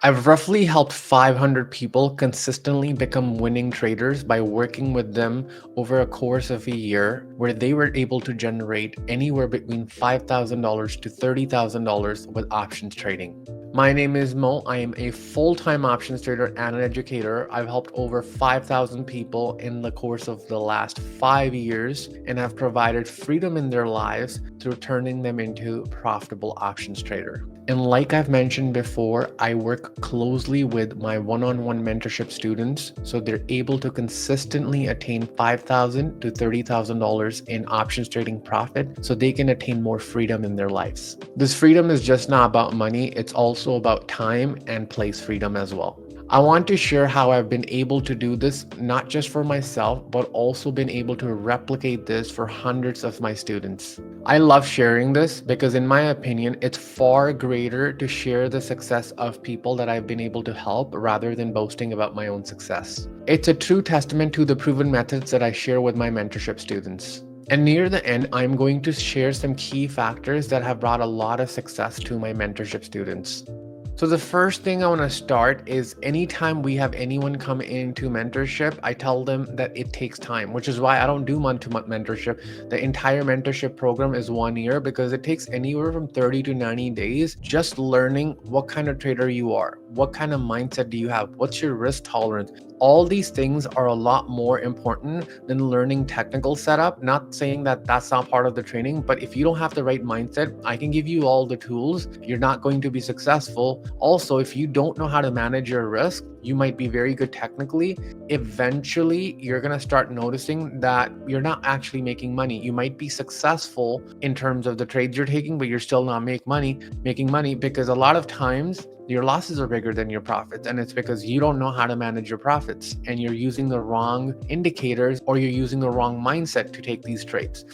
I've roughly helped 500 people consistently become winning traders by working with them over a course of a year where they were able to generate anywhere between $5,000 to $30,000 with options trading. My name is Mo. I am a full-time options trader and an educator. I've helped over 5,000 people in the course of the last 5 years and have provided freedom in their lives through turning them into profitable options trader. And like I've mentioned before, I work closely with my one-on-one mentorship students so they're able to consistently attain $5,000 to $30,000 in options trading profit so they can attain more freedom in their lives. This freedom is just not about money, it's also about time and place freedom as well. I want to share how I've been able to do this, not just for myself, but also been able to replicate this for hundreds of my students. I love sharing this because in my opinion, it's far greater to share the success of people that I've been able to help rather than boasting about my own success. It's a true testament to the proven methods that I share with my mentorship students. And near the end, I'm going to share some key factors that have brought a lot of success to my mentorship students. So the first thing I want to start is anytime we have anyone come into mentorship, I tell them that it takes time, which is why I don't do month-to-month mentorship. The entire mentorship program is 1 year because it takes anywhere from 30 to 90 days just learning what kind of trader you are, what kind of mindset do you have, what's your risk tolerance. All these things are a lot more important than learning technical setup. Not saying that that's not part of the training, but if you don't have the right mindset, I can give you all the tools. You're not going to be successful. Also, if you don't know how to manage your risk, you might be very good technically. Eventually, you're going to start noticing that you're not actually making money. You might be successful in terms of the trades you're taking, but you're still not making money because a lot of times your losses are bigger than your profits. And it's because you don't know how to manage your profits and you're using the wrong indicators or you're using the wrong mindset to take these trades.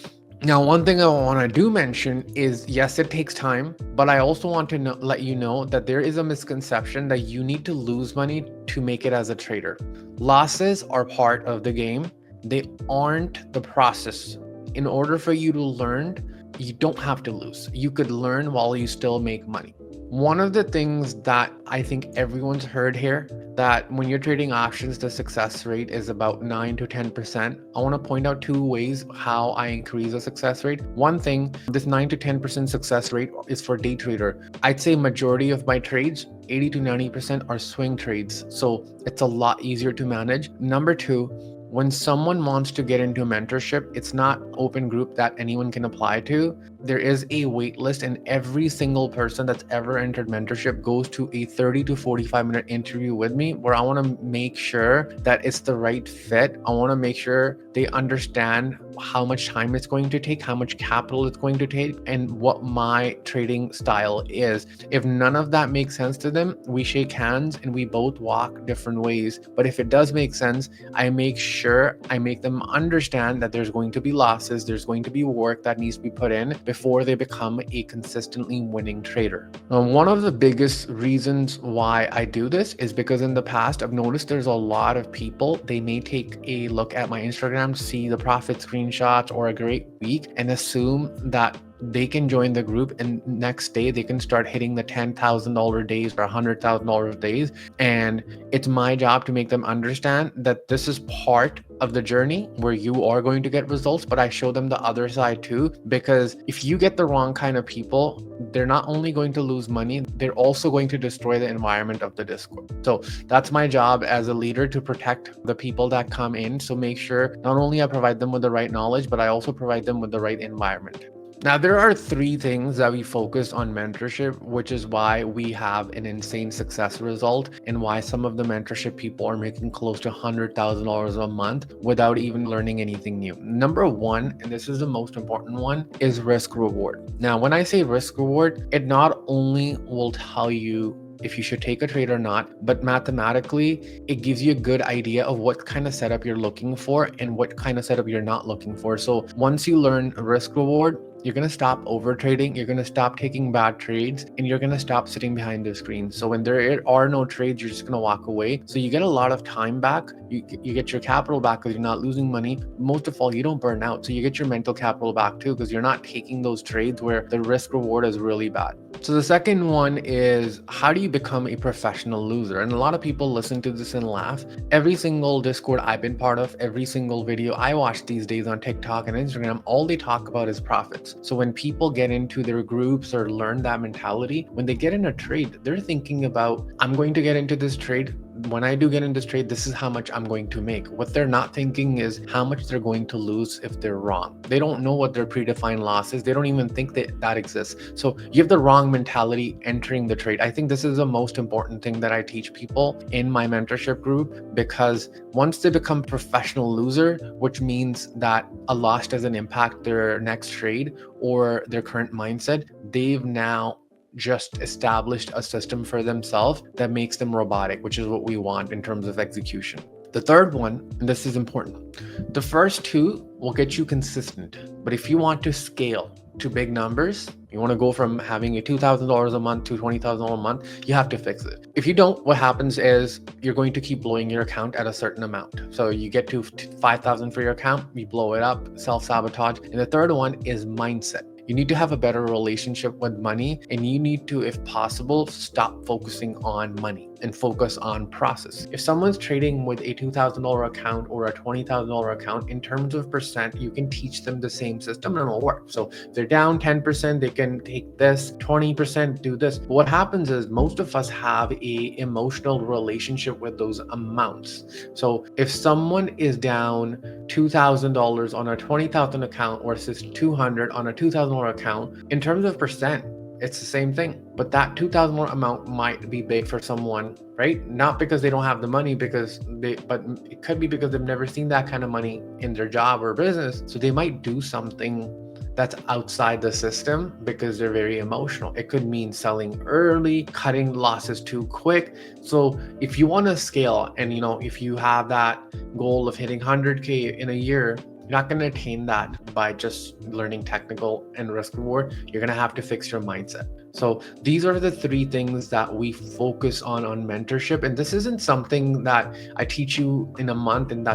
Now, one thing I want to do mention is, yes, it takes time, but I also want to let you know that there is a misconception that you need to lose money to make it as a trader. Losses are part of the game. They aren't the process. In order for you to learn, you don't have to lose. You could learn while you still make money. One of the things that I think everyone's heard here, that when you're trading options, the success rate is about 9 to 10%. I want to point out two ways how I increase the success rate. One thing, this 9 to 10% success rate is for day trader. I'd say majority of my trades, 80 to 90% are swing trades. So it's a lot easier to manage. Number two, when someone wants to get into mentorship, it's not open group that anyone can apply to. There is a wait list, and every single person that's ever entered mentorship goes to a 30 to 45-minute interview with me where I want to make sure that it's the right fit. I want to make sure they understand how much time it's going to take, how much capital it's going to take, and what my trading style is. If none of that makes sense to them, we shake hands and we both walk different ways. But if it does make sense, I make sure I make them understand that there's going to be losses, there's going to be work that needs to be put in before they become a consistently winning trader. One of the biggest reasons why I do this is because in the past, I've noticed there's a lot of people, they may take a look at my Instagram, see the profit screenshots or a great week and assume that they can join the group and next day they can start hitting the $10,000 days or $100,000 days. And it's my job to make them understand that this is part of the journey where you are going to get results, but I show them the other side too, because if you get the wrong kind of people, they're not only going to lose money, they're also going to destroy the environment of the Discord. So that's my job as a leader, to protect the people that come in. So make sure not only I provide them with the right knowledge, but I also provide them with the right environment. Now, there are three things that we focus on mentorship, which is why we have an insane success result and why some of the mentorship people are making close to $100,000 a month without even learning anything new. Number one, and this is the most important one, is risk reward. Now, when I say risk reward, it not only will tell you if you should take a trade or not, but mathematically, it gives you a good idea of what kind of setup you're looking for and what kind of setup you're not looking for. So once you learn risk reward, you're going to stop over trading, you're going to stop taking bad trades, and you're going to stop sitting behind the screen. So when there are no trades, you're just going to walk away. So you get a lot of time back. You get your capital back because you're not losing money. Most of all, you don't burn out. So you get your mental capital back too, because you're not taking those trades where the risk reward is really bad. So the second one is, how do you become a professional loser? And a lot of people listen to this and laugh. Every single Discord I've been part of, every single video I watch these days on TikTok and Instagram, all they talk about is profits. So when people get into their groups or learn that mentality, when they get in a trade, they're thinking about, I'm going to get into this trade. When I do get in this trade, this is how much I'm going to make. What they're not thinking is how much they're going to lose if they're wrong. They don't know what their predefined loss is. They don't even think that that exists. So you have the wrong mentality entering the trade. I think this is the most important thing that I teach people in my mentorship group, because once they become professional loser, which means that a loss doesn't impact their next trade or their current mindset, they've now just established a system for themselves that makes them robotic, which is what we want in terms of execution. The third one, and this is important, the first two will get you consistent. But if you want to scale to big numbers, you want to go from having a $2,000 a month to $20,000 a month, you have to fix it. If you don't, what happens is you're going to keep blowing your account at a certain amount. So you get to 5,000 for your account, you blow it up, self-sabotage. And the third one is mindset. You need to have a better relationship with money, and you need to, if possible, stop focusing on money and focus on process. If someone's trading with a $2,000 account or a $20,000 account, in terms of percent, you can teach them the same system and it'll work. So if they're down 10%, they can take this, 20% do this. But what happens is most of us have a emotional relationship with those amounts. So if someone is down $2,000 on a $20,000 account versus 200 on a $2,000 account, in terms of percent, it's the same thing. But that $2,000 amount might be big for someone, right? Not because they don't have the money, but it could be because they've never seen that kind of money in their job or business. So they might do something that's outside the system because they're very emotional. It could mean selling early, cutting losses too quick. So if you want to scale, and if you have that goal of hitting 100K in a year, you're not going to attain that by just learning technical and risk reward. You're going to have to fix your mindset. So these are the three things that we focus on mentorship. And this isn't something that I teach you in a month, and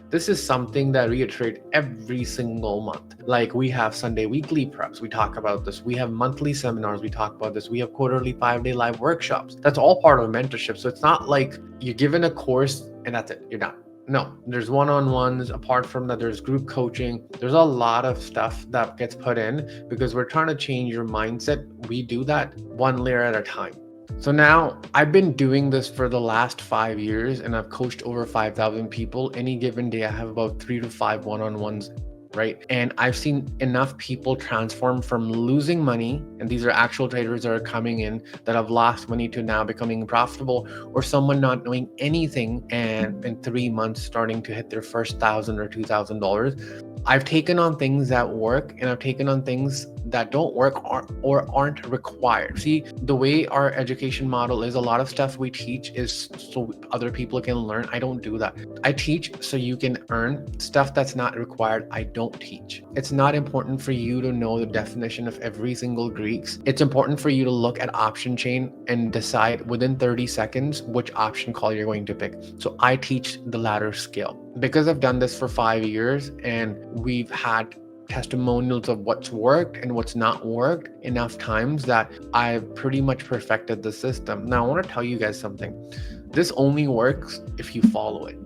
this is something that we iterate every single month. Like, we have Sunday weekly preps, we talk about this. We have monthly seminars, we talk about this. We have quarterly 5-day live workshops. That's all part of mentorship. So it's not like you're given a course and that's it, you're done. No, there's one-on-ones. Apart from that, there's group coaching. There's a lot of stuff that gets put in because we're trying to change your mindset. We do that one layer at a time. So now I've been doing this for the last 5 years, and I've coached over 5,000 people. Any given day, I have about 3 to 5 one-on-ones, right? And I've seen enough people transform from losing money, and these are actual traders that are coming in that have lost money, to now becoming profitable, or someone not knowing anything and in 3 months starting to hit their first $1,000 or $2,000. I've taken on things that work, and I've taken on things that don't work or aren't required. See, the way our education model is, a lot of stuff we teach is so other people can learn. I don't do that. I teach so you can earn. Stuff that's not required, I don't teach. It's not important for you to know the definition of every single Greeks. It's important for you to look at option chain and decide within 30 seconds which option call you're going to pick. So I teach the ladder scale because I've done this for 5 years, and we've had testimonials of what's worked and what's not worked enough times that I've pretty much perfected the system. Now I want to tell you guys something. This only works if you follow it.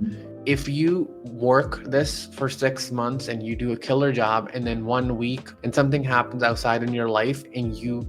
If you work this for 6 months and you do a killer job, and then 1 week and something happens outside in your life and you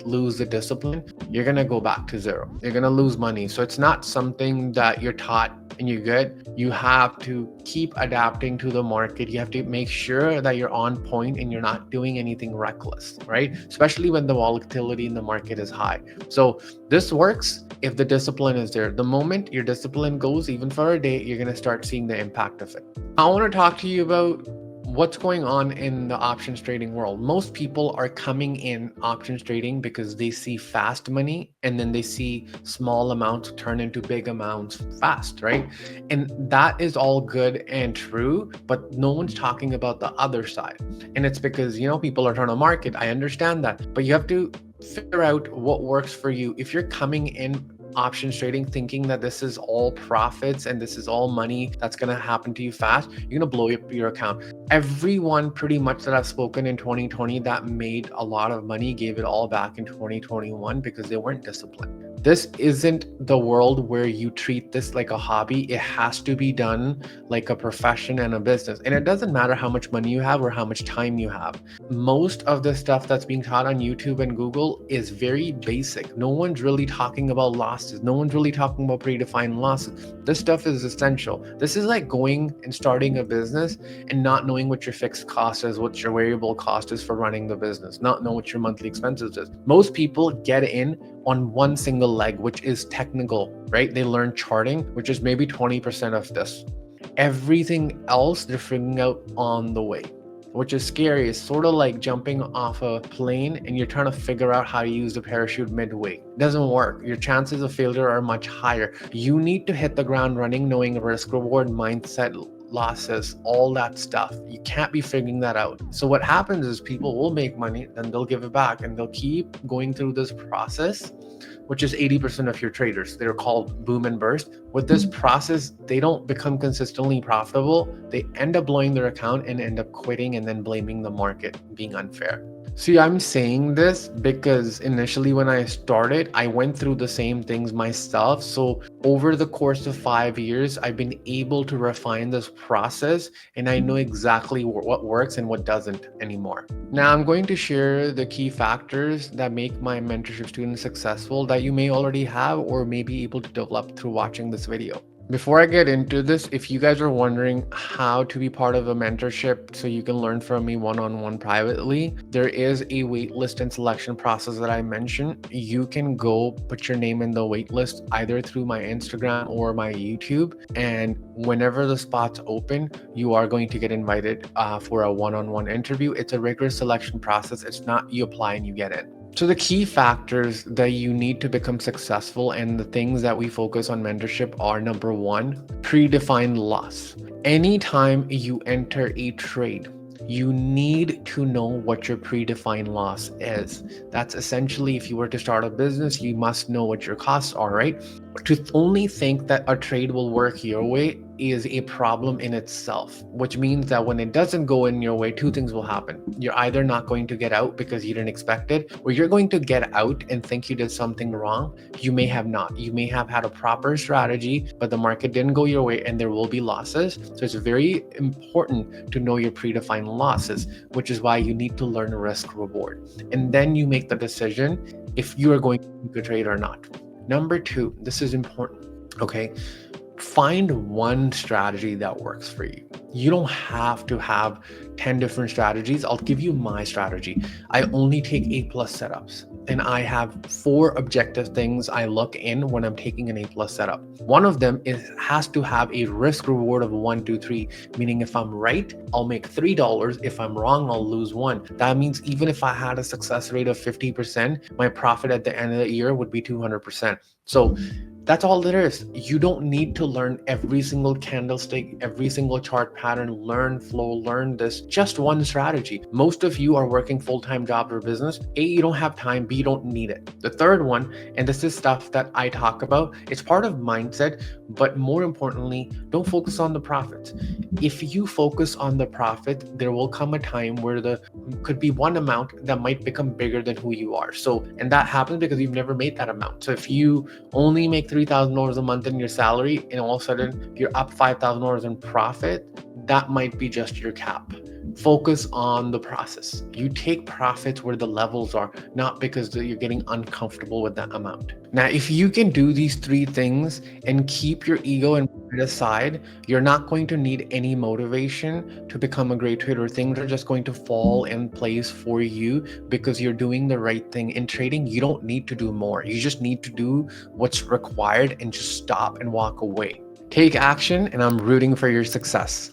lose the discipline, you're going to go back to zero. You're going to lose money. So it's not something that you're taught and you're good. You have to keep adapting to the market. You have to make sure that you're on point and you're not doing anything reckless, right? Especially when the volatility in the market is high. So this works if the discipline is there. The moment your discipline goes, even for a day, you're going to start seeing the impact of it. I want to talk to you about what's going on in the options trading world. Most people are coming in options trading because they see fast money, and then they see small amounts turn into big amounts fast, right? And that is all good and true, but no one's talking about the other side. And it's because, people are trying to market. I understand that, but you have to figure out what works for you. If you're coming in options trading thinking that this is all profits and this is all money that's going to happen to you fast, you're going to blow up your account. Everyone pretty much that I've spoken in 2020 that made a lot of money gave it all back in 2021 because they weren't disciplined. This isn't the world where you treat this like a hobby. It has to be done like a profession and a business. And it doesn't matter how much money you have or how much time you have. Most of the stuff that's being taught on YouTube and Google is very basic. No one's really talking about losses. No one's really talking about predefined losses. This stuff is essential. This is like going and starting a business and not knowing what your fixed cost is, what your variable cost is for running the business, not know what your monthly expenses is. Most people get in on one single leg, which is technical, right? They learn charting, which is maybe 20% of this. Everything else they're figuring out on the way, which is scary. It's sort of like jumping off a plane and you're trying to figure out how to use the parachute midway. It doesn't work. Your chances of failure are much higher. You need to hit the ground running, knowing risk reward, mindset, losses, all that stuff. You can't be figuring that out. So what happens is people will make money, then they'll give it back, and they'll keep going through this process, which is 80% of your traders. They're called boom and burst. With this process, they don't become consistently profitable. They end up blowing their account and end up quitting and then blaming the market being unfair. See, I'm saying this because initially when I started, I went through the same things myself. So over the course of 5 years, I've been able to refine this process and I know exactly what works and what doesn't anymore. Now I'm going to share the key factors that make my mentorship students successful that you may already have or may be able to develop through watching this video. Before I get into this, if you guys are wondering how to be part of a mentorship so you can learn from me one-on-one privately, there is a waitlist and selection process that I mentioned. You can go put your name in the waitlist either through my Instagram or my YouTube. And whenever the spots open, you are going to get invited for a one-on-one interview. It's a rigorous selection process. It's not you apply and you get in. So the key factors that you need to become successful and the things that we focus on mentorship are: number one, predefined loss. Anytime you enter a trade, you need to know what your predefined loss is. That's essentially, if you were to start a business, you must know what your costs are, right? To only think that a trade will work your way is a problem in itself, which means that when it doesn't go in your way, two things will happen. You're either not going to get out because you didn't expect it, or you're going to get out and think you did something wrong. You may have not. You may have had a proper strategy, but the market didn't go your way and there will be losses. So it's very important to know your predefined losses, which is why you need to learn risk reward. And then you make the decision if you are going to keep a trade or not. Number two, this is important, okay? Find one strategy that works for you. You don't have to have 10 different strategies. I'll give you my strategy. I only take A+ setups, and I have 4 objective things I look in when I'm taking an A+ setup. One of them has to have a risk reward of 1, 2, 3, meaning if I'm right, I'll make $3. If I'm wrong, I'll lose 1. That means even if I had a success rate of 50%, my profit at the end of the year would be 200%. So that's all there is. You don't need to learn every single candlestick, every single chart pattern, learn flow, learn this, just one strategy. Most of you are working full-time job or business. A, you don't have time. B, you don't need it. The third one, and this is stuff that I talk about, it's part of mindset, but more importantly, don't focus on the profits. If you focus on the profit, there will come a time where there could be one amount that might become bigger than who you are. So, and that happens because you've never made that amount. So if you only make $3,000 a month in your salary and all of a sudden you're up $5,000 in profit, that might be just your cap. Focus on the process. You take profits where the levels are, not because you're getting uncomfortable with that amount. Now, if you can do these 3 things and keep your ego and pride aside, you're not going to need any motivation to become a great trader. Things are just going to fall in place for you because you're doing the right thing. In trading, you don't need to do more. You just need to do what's required and just stop and walk away. Take action, and I'm rooting for your success.